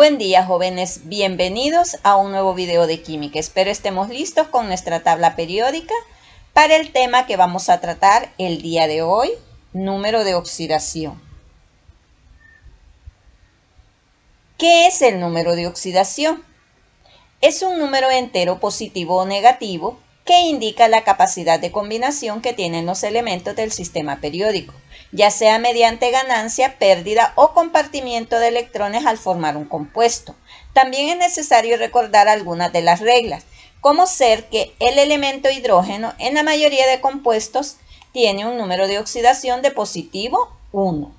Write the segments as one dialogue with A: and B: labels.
A: Buen día, jóvenes, bienvenidos a un nuevo video de química. Espero estemos listos con nuestra tabla periódica para el tema que vamos a tratar el día de hoy, número de oxidación. ¿Qué es el número de oxidación? Es un número entero positivo o negativo que indica la capacidad de combinación que tienen los elementos del sistema periódico, ya sea mediante ganancia, pérdida o compartimiento de electrones al formar un compuesto. También es necesario recordar algunas de las reglas, como ser que el elemento hidrógeno en la mayoría de compuestos tiene un número de oxidación de positivo 1.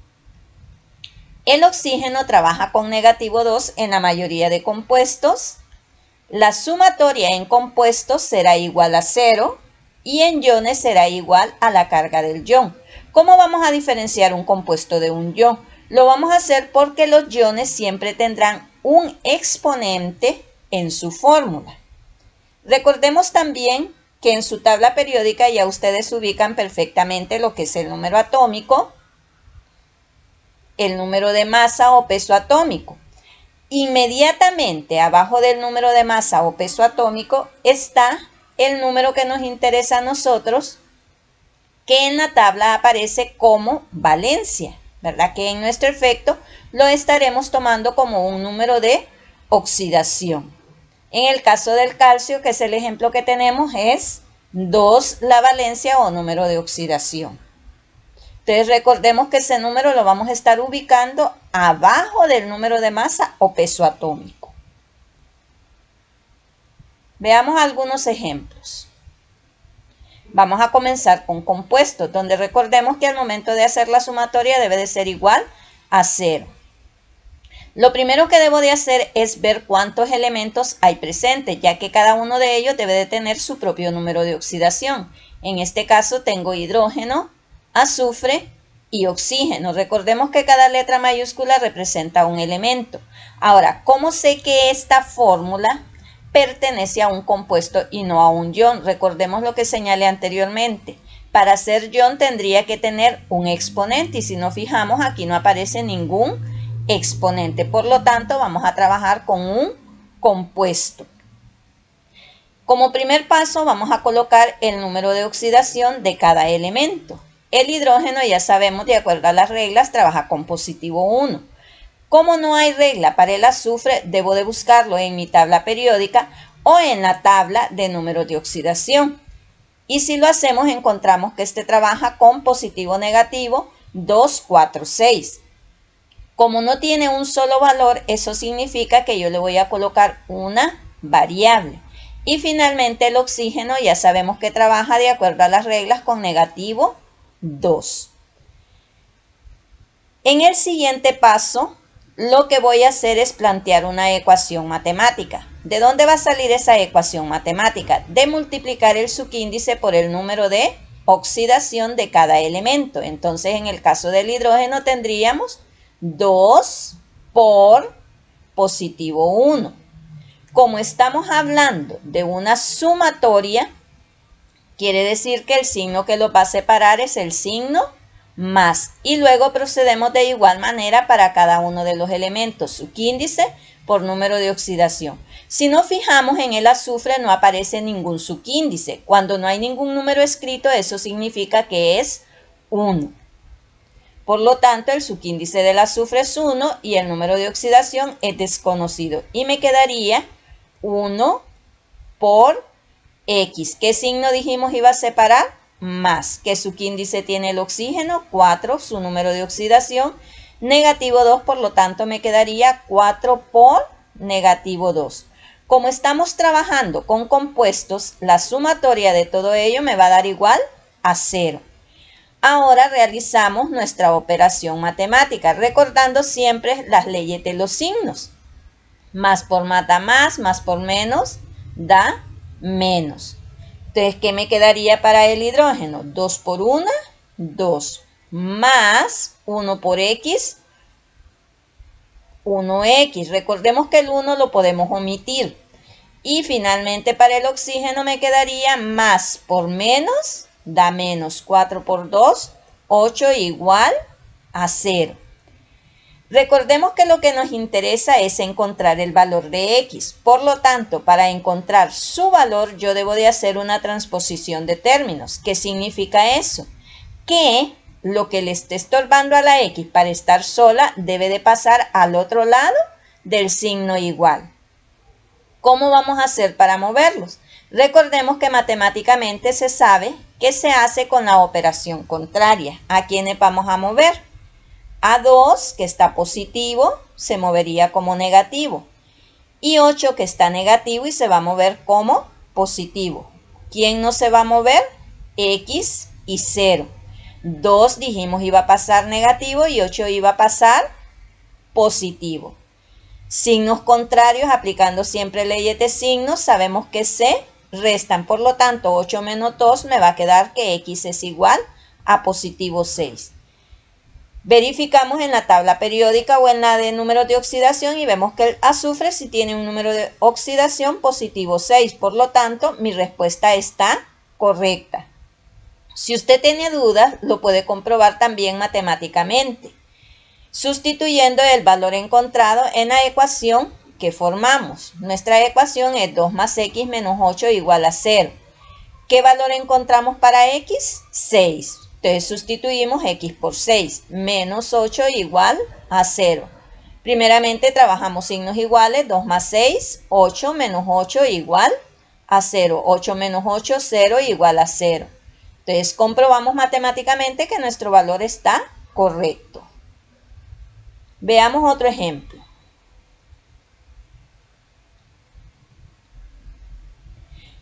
A: El oxígeno trabaja con negativo 2 en la mayoría de compuestos. La sumatoria en compuestos será igual a 0 y en iones será igual a la carga del ion. ¿Cómo vamos a diferenciar un compuesto de un ion? Lo vamos a hacer porque los iones siempre tendrán un exponente en su fórmula. Recordemos también que en su tabla periódica ya ustedes ubican perfectamente lo que es el número atómico, el número de masa o peso atómico. Inmediatamente abajo del número de masa o peso atómico está el número que nos interesa a nosotros, que en la tabla aparece como valencia, ¿verdad? Que en nuestro efecto lo estaremos tomando como un número de oxidación. En el caso del calcio, que es el ejemplo que tenemos, es 2 la valencia o número de oxidación. Entonces recordemos que ese número lo vamos a estar ubicando abajo del número de masa o peso atómico. Veamos algunos ejemplos. Vamos a comenzar con compuestos, donde recordemos que al momento de hacer la sumatoria debe de ser igual a 0. Lo primero que debo de hacer es ver cuántos elementos hay presentes, ya que cada uno de ellos debe de tener su propio número de oxidación. En este caso tengo hidrógeno, azufre y oxígeno. Recordemos que cada letra mayúscula representa un elemento. Ahora, ¿cómo sé que esta fórmula pertenece a un compuesto y no a un ion? Recordemos lo que señalé anteriormente. Para ser ion tendría que tener un exponente y si nos fijamos aquí no aparece ningún exponente. Por lo tanto, vamos a trabajar con un compuesto. Como primer paso vamos a colocar el número de oxidación de cada elemento. El hidrógeno, ya sabemos, de acuerdo a las reglas, trabaja con positivo 1. Como no hay regla para el azufre, debo de buscarlo en mi tabla periódica o en la tabla de números de oxidación. Y si lo hacemos, encontramos que este trabaja con positivo negativo 2, 4, 6. Como no tiene un solo valor, eso significa que yo le voy a colocar una variable. Y finalmente el oxígeno ya sabemos que trabaja de acuerdo a las reglas con negativo 2. En el siguiente paso, lo que voy a hacer es plantear una ecuación matemática. ¿De dónde va a salir esa ecuación matemática? De multiplicar el subíndice por el número de oxidación de cada elemento. Entonces, en el caso del hidrógeno tendríamos 2 por positivo 1. Como estamos hablando de una sumatoria, quiere decir que el signo que lo va a separar es el signo más. Y luego procedemos de igual manera para cada uno de los elementos, subíndice por número de oxidación. Si nos fijamos en el azufre no aparece ningún subíndice. Cuando no hay ningún número escrito, eso significa que es 1. Por lo tanto, el subíndice del azufre es 1 y el número de oxidación es desconocido. Y me quedaría 1 por X. ¿Qué signo dijimos iba a separar? Más. ¿Qué subíndice tiene el oxígeno? 4, su número de oxidación. Negativo 2, por lo tanto me quedaría 4 por negativo 2. Como estamos trabajando con compuestos, la sumatoria de todo ello me va a dar igual a 0. Ahora realizamos nuestra operación matemática, recordando siempre las leyes de los signos. Más por más da más por menos da menos. Entonces, ¿qué me quedaría para el hidrógeno? 2 por 1, 2, más 1 por X, 1X. Recordemos que el 1 lo podemos omitir. Y finalmente para el oxígeno me quedaría más por menos, da menos. 4 por 2, 8 igual a 0. Recordemos que lo que nos interesa es encontrar el valor de x. Por lo tanto, para encontrar su valor, yo debo de hacer una transposición de términos. ¿Qué significa eso? Que lo que le esté estorbando a la x para estar sola debe de pasar al otro lado del signo igual. ¿Cómo vamos a hacer para moverlos? Recordemos que matemáticamente se sabe que se hace con la operación contraria. ¿A quiénes vamos a mover? A 2, que está positivo, se movería como negativo. Y 8, que está negativo y se va a mover como positivo. ¿Quién no se va a mover? X y 0. 2 dijimos iba a pasar negativo y 8 iba a pasar positivo. Signos contrarios, aplicando siempre leyes de signos, sabemos que se restan. Por lo tanto, 8 menos 2 me va a quedar que x es igual a positivo 6. Verificamos en la tabla periódica o en la de números de oxidación y vemos que el azufre sí tiene un número de oxidación positivo 6. Por lo tanto, mi respuesta está correcta. Si usted tiene dudas, lo puede comprobar también matemáticamente, sustituyendo el valor encontrado en la ecuación que formamos. Nuestra ecuación es 2 más x menos 8 igual a 0. ¿Qué valor encontramos para x? 6. Entonces sustituimos x por 6, menos 8 igual a 0. Primeramente trabajamos signos iguales, 2 más 6, 8 menos 8 igual a 0. 8 menos 8, 0 igual a 0. Entonces comprobamos matemáticamente que nuestro valor está correcto. Veamos otro ejemplo.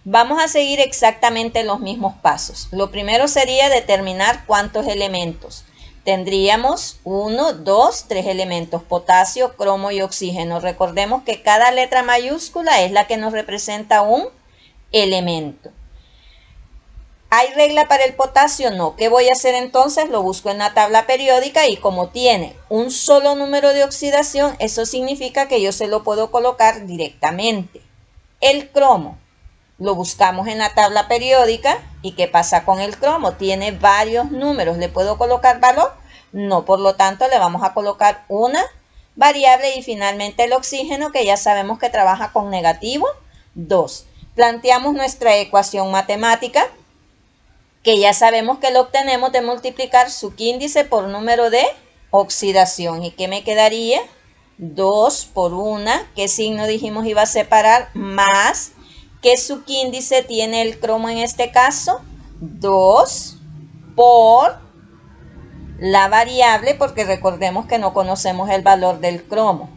A: Vamos a seguir exactamente los mismos pasos. Lo primero sería determinar cuántos elementos. Tendríamos 1, 2, 3 elementos, potasio, cromo y oxígeno. Recordemos que cada letra mayúscula es la que nos representa un elemento. ¿Hay regla para el potasio? No. ¿Qué voy a hacer entonces? Lo busco en la tabla periódica y como tiene un solo número de oxidación, eso significa que yo se lo puedo colocar directamente. El cromo. Lo buscamos en la tabla periódica. ¿Y qué pasa con el cromo? Tiene varios números. ¿Le puedo colocar valor? No, por lo tanto le vamos a colocar una variable y finalmente el oxígeno, que ya sabemos que trabaja con negativo 2. Planteamos nuestra ecuación matemática, que ya sabemos que lo obtenemos de multiplicar su índice por número de oxidación. ¿Y qué me quedaría? 2 por 1. ¿Qué signo dijimos iba a separar? Más. ¿Qué subíndice tiene el cromo en este caso? 2 por la variable, porque recordemos que no conocemos el valor del cromo,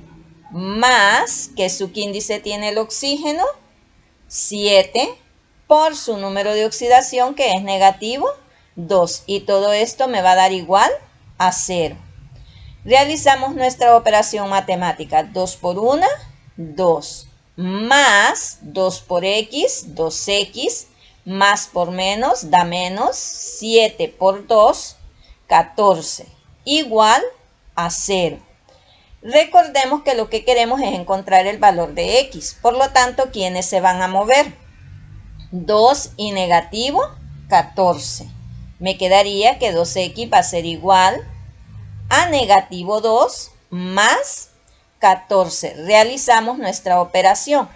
A: más, ¿qué subíndice tiene el oxígeno? 7 por su número de oxidación, que es negativo 2. Y todo esto me va a dar igual a 0. Realizamos nuestra operación matemática. 2 por 1, 2. Más 2 por x, 2x, más por menos, da menos, 7 por 2, 14, igual a 0. Recordemos que lo que queremos es encontrar el valor de x, por lo tanto, ¿quiénes se van a mover? 2 y negativo, 14. Me quedaría que 2x va a ser igual a negativo 2 más 14. Realizamos nuestra operación.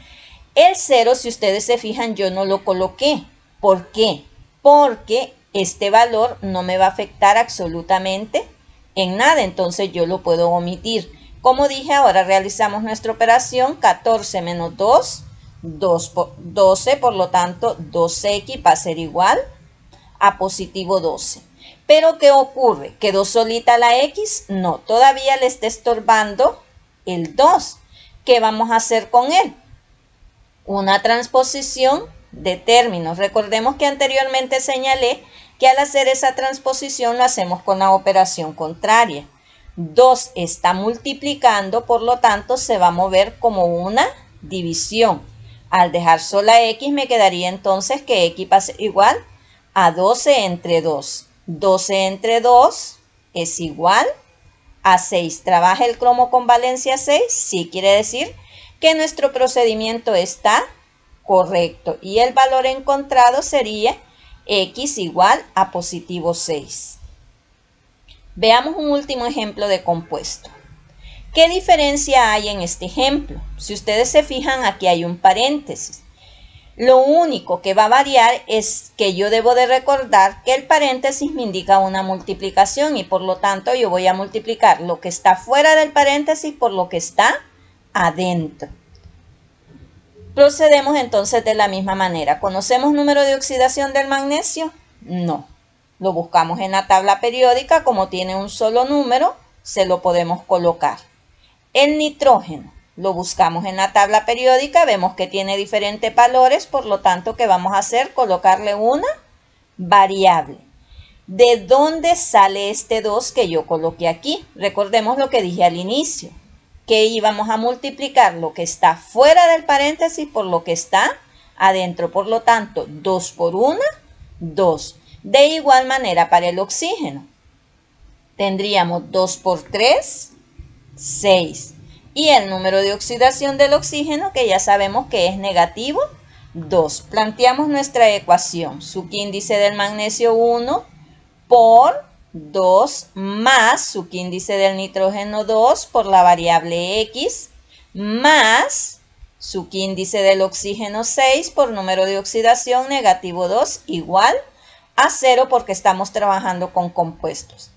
A: El 0, si ustedes se fijan, yo no lo coloqué. ¿Por qué? Porque este valor no me va a afectar absolutamente en nada, entonces yo lo puedo omitir. Como dije, ahora realizamos nuestra operación. 14 menos 2, 12, por lo tanto 2x va a ser igual a positivo 12. Pero ¿qué ocurre? ¿Quedó solita la x? No, todavía le está estorbando el 2. ¿Qué vamos a hacer con él? Una transposición de términos. Recordemos que anteriormente señalé que al hacer esa transposición lo hacemos con la operación contraria. 2 está multiplicando, por lo tanto se va a mover como una división. Al dejar sola x me quedaría entonces que x va a ser igual a 12 entre 2. 12 entre 2 es igual a 6. ¿Trabaja el cromo con valencia 6? Sí, quiere decir que nuestro procedimiento está correcto. Y el valor encontrado sería x igual a positivo 6. Veamos un último ejemplo de compuesto. ¿Qué diferencia hay en este ejemplo? Si ustedes se fijan, aquí hay un paréntesis. Lo único que va a variar es que yo debo de recordar que el paréntesis me indica una multiplicación y por lo tanto yo voy a multiplicar lo que está fuera del paréntesis por lo que está adentro. Procedemos entonces de la misma manera. ¿Conocemos número de oxidación del magnesio? No. Lo buscamos en la tabla periódica, como tiene un solo número, se lo podemos colocar. El nitrógeno lo buscamos en la tabla periódica, vemos que tiene diferentes valores, por lo tanto, ¿qué vamos a hacer? Colocarle una variable. ¿De dónde sale este 2 que yo coloqué aquí? Recordemos lo que dije al inicio, que íbamos a multiplicar lo que está fuera del paréntesis por lo que está adentro. Por lo tanto, 2 por 1, 2. De igual manera para el oxígeno. Tendríamos 2 por 3, 6. Y el número de oxidación del oxígeno, que ya sabemos que es negativo, 2. Planteamos nuestra ecuación. Su índice del magnesio 1 por 2 más su índice del nitrógeno 2 por la variable X más su índice del oxígeno 6 por número de oxidación negativo 2 igual a 0 porque estamos trabajando con compuestos.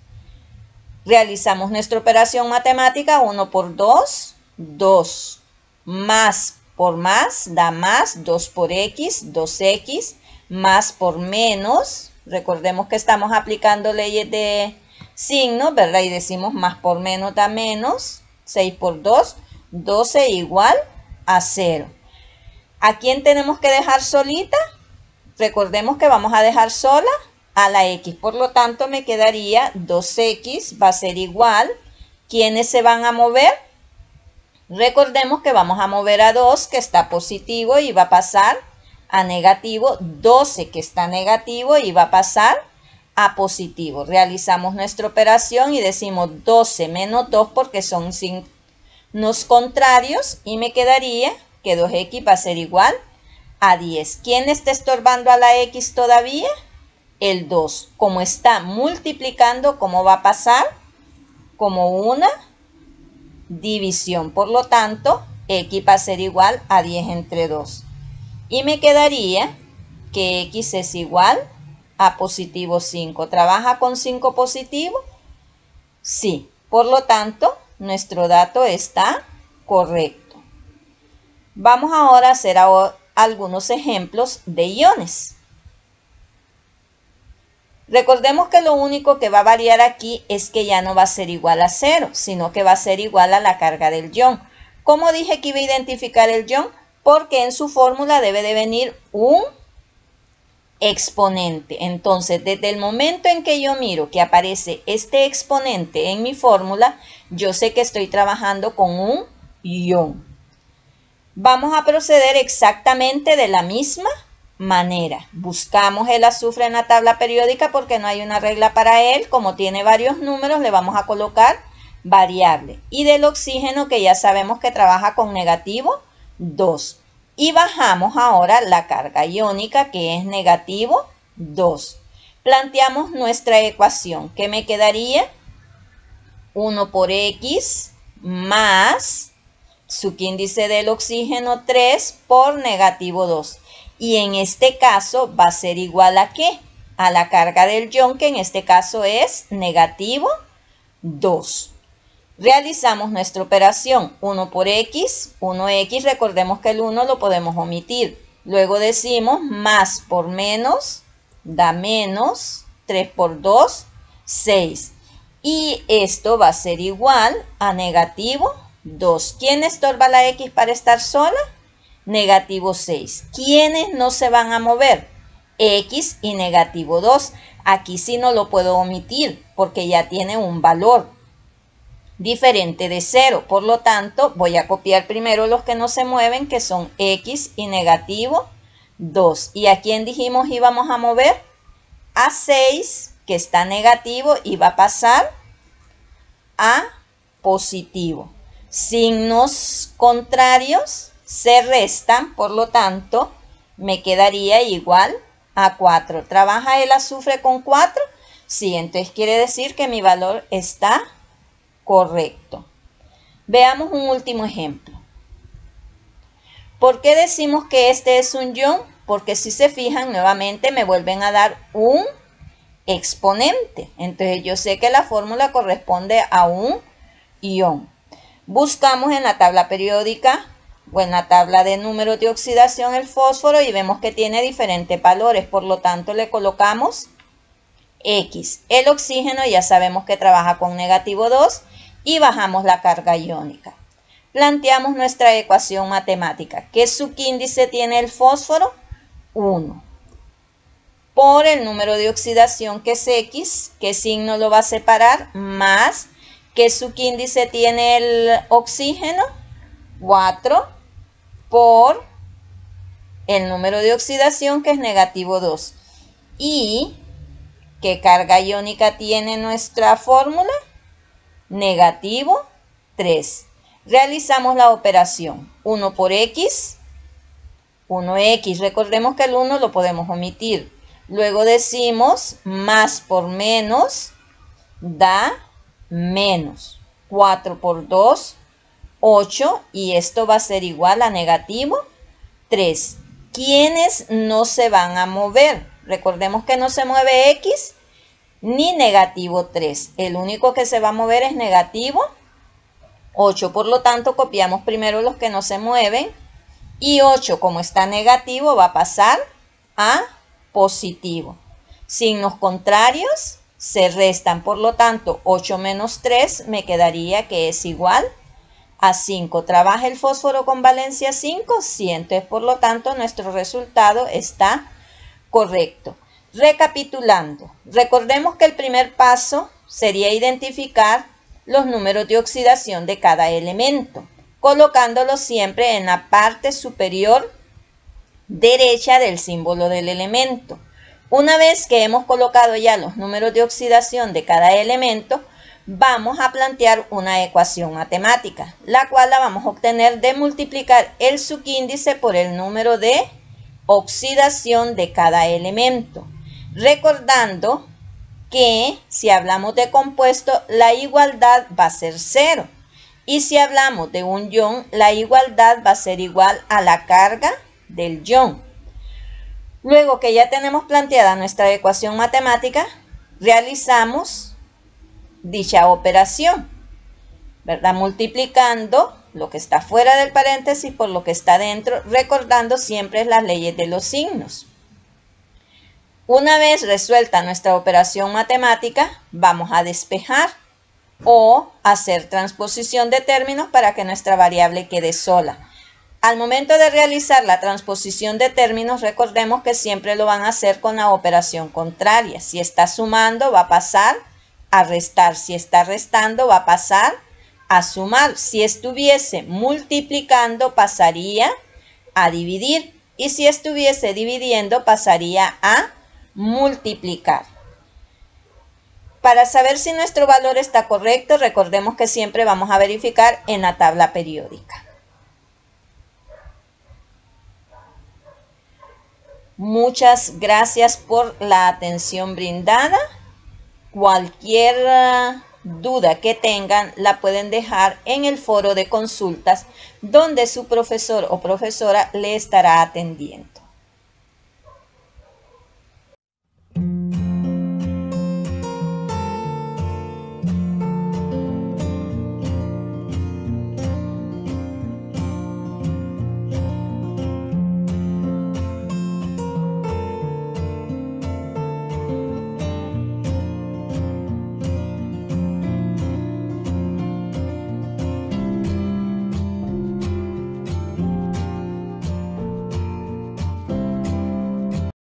A: Realizamos nuestra operación matemática, 1 por 2, 2, más por más da más, 2 por X, 2X, más por menos, recordemos que estamos aplicando leyes de signos, ¿verdad? Y decimos más por menos da menos, 6 por 2, 12 igual a 0. ¿A quién tenemos que dejar solita? Recordemos que vamos a dejar sola a la X, por lo tanto me quedaría 2X va a ser igual. ¿Quiénes se van a mover? Recordemos que vamos a mover a 2 que está positivo y va a pasar a negativo, 12 que está negativo y va a pasar a positivo. Realizamos nuestra operación y decimos 12 menos 2 porque son signos contrarios y me quedaría que 2X va a ser igual a 10. ¿Quién está estorbando a la X todavía? El 2. Como está multiplicando, ¿cómo va a pasar? Como una división. Por lo tanto, X va a ser igual a 10 entre 2. Y me quedaría que X es igual a positivo 5. ¿Trabaja con 5 positivo? Sí. Por lo tanto, nuestro dato está correcto. Vamos ahora a hacer algunos ejemplos de iones. Recordemos que lo único que va a variar aquí es que ya no va a ser igual a 0, sino que va a ser igual a la carga del ion. ¿Cómo dije que iba a identificar el ion? Porque en su fórmula debe de venir un exponente. Entonces, desde el momento en que yo miro que aparece este exponente en mi fórmula, yo sé que estoy trabajando con un ion. Vamos a proceder exactamente de la misma manera. Buscamos el azufre en la tabla periódica porque no hay una regla para él. Como tiene varios números, le vamos a colocar variable. Y del oxígeno, que ya sabemos que trabaja con negativo 2. Y bajamos ahora la carga iónica, que es negativo 2. Planteamos nuestra ecuación, que me quedaría 1 por X más su índice del oxígeno 3 por negativo 2. Y en este caso va a ser igual a ¿qué? A la carga del ion, que en este caso es negativo 2. Realizamos nuestra operación 1 por X, 1X, recordemos que el 1 lo podemos omitir. Luego decimos más por menos, da menos, 3 por 2, 6. Y esto va a ser igual a negativo 2. ¿Quién estorba la X para estar sola? Negativo 6. ¿Quiénes no se van a mover? X y negativo 2. Aquí sí no lo puedo omitir porque ya tiene un valor diferente de 0. Por lo tanto, voy a copiar primero los que no se mueven, que son X y negativo 2. ¿Y a quién dijimos íbamos a mover? A 6, que está negativo y va a pasar a positivo. Signos contrarios se restan, por lo tanto, me quedaría igual a 4. ¿Trabaja el azufre con 4? Sí, entonces quiere decir que mi valor está correcto. Veamos un último ejemplo. ¿Por qué decimos que este es un ion? Porque si se fijan, nuevamente me vuelven a dar un exponente. Entonces yo sé que la fórmula corresponde a un ion. Buscamos en la tabla periódica o en la tabla de números de oxidación el fósforo y vemos que tiene diferentes valores. Por lo tanto, le colocamos X. El oxígeno ya sabemos que trabaja con -2 y bajamos la carga iónica. Planteamos nuestra ecuación matemática. ¿Qué subíndice tiene el fósforo? 1. Por el número de oxidación que es X, ¿qué signo lo va a separar? Más. ¿Qué subíndice tiene el oxígeno? 4 por el número de oxidación que es -2. ¿Y qué carga iónica tiene nuestra fórmula? -3. Realizamos la operación. 1 por X, 1X. Recordemos que el 1 lo podemos omitir. Luego decimos más por menos da menos. 4 por 2, 8. Y esto va a ser igual a -3. ¿Quiénes no se van a mover? Recordemos que no se mueve X ni -3. El único que se va a mover es -8. Por lo tanto, copiamos primero los que no se mueven. Y 8, como está negativo, va a pasar a positivo. Signos contrarios se restan. Por lo tanto, 8 menos 3 me quedaría que es igual a 5. ¿Trabaja el fósforo con valencia 5? Sí. Entonces, por lo tanto, nuestro resultado está correcto. Recapitulando, recordemos que el primer paso sería identificar los números de oxidación de cada elemento, colocándolos siempre en la parte superior derecha del símbolo del elemento. Una vez que hemos colocado ya los números de oxidación de cada elemento, vamos a plantear una ecuación matemática, la cual la vamos a obtener de multiplicar el subíndice por el número de oxidación de cada elemento. Recordando que si hablamos de compuesto, la igualdad va a ser 0. Y si hablamos de un ion, la igualdad va a ser igual a la carga del ion. Luego que ya tenemos planteada nuestra ecuación matemática, realizamos dicha operación, ¿verdad? Multiplicando lo que está fuera del paréntesis por lo que está dentro, recordando siempre las leyes de los signos. Una vez resuelta nuestra operación matemática, vamos a despejar o hacer transposición de términos para que nuestra variable quede sola. Al momento de realizar la transposición de términos, recordemos que siempre lo van a hacer con la operación contraria. Si está sumando, va a pasar a restar. Si está restando, va a pasar a sumar. Si estuviese multiplicando, pasaría a dividir. Y si estuviese dividiendo, pasaría a multiplicar. Para saber si nuestro valor está correcto, recordemos que siempre vamos a verificar en la tabla periódica. Muchas gracias por la atención brindada. Cualquier duda que tengan la pueden dejar en el foro de consultas donde su profesor o profesora le estará atendiendo.